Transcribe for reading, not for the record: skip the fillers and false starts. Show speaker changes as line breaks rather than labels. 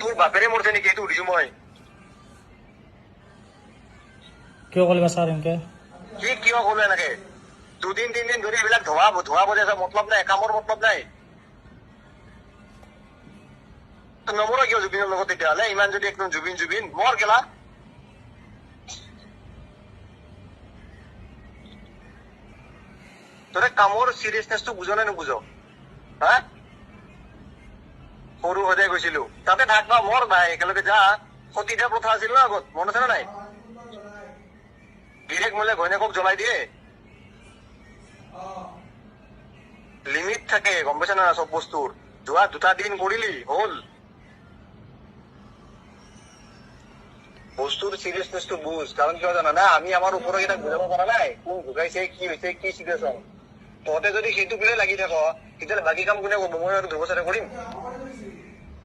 তোৰ বাপেৰে মৰছে নেকি এইটো সুধিছো মই।
কিয় কলিবা ছাৰ এনেকে?
কি কিয় কলো এনেকে? দুদিন তিনদিন ধৰি এইবিলাক ধোৱা বজাই আছে, মতলব নাই, কামৰ মতলব নাই। নমৰ কিয় জুবিনৰ লগত তেতিয়াহ'লে? ইমান যদি একদম জুবিন মৰ গেলা। তই কামৰ চিৰিয়াছনেছটো বুজ নে নুবুজ? হা, সৰু সদায় গৈছিলো তাতে থাকবা, মৰ ভাই একেলগে যা। সতীদাহ প্ৰথা আছিল ন আগত, মনত আছে নে নাই? গিৰেক মলে ঘৈণীয়েকক জ্বলাই দিয়ে। লিমিট থাকে, গম পাইছা না চব বস্তুৰ। যোৱা 2টা দিন কৰিলি হ'ল। বস্তুৰ চিৰিয়াছনেছটো বুজ। কাৰণ কিয় জানা না, আমি আমাৰ ওপৰত কেইটাক বুজাব পৰা নাই কোন ভুগাইছে, কি হৈছে, কি চিটুৱেশ্যন। তহঁতে যদি সেইটো পিলে লাগি থাক, তেতিয়াহ'লে বাকী কাম কোনে কৰিব? মই আৰু 2 বছৰে কৰিম।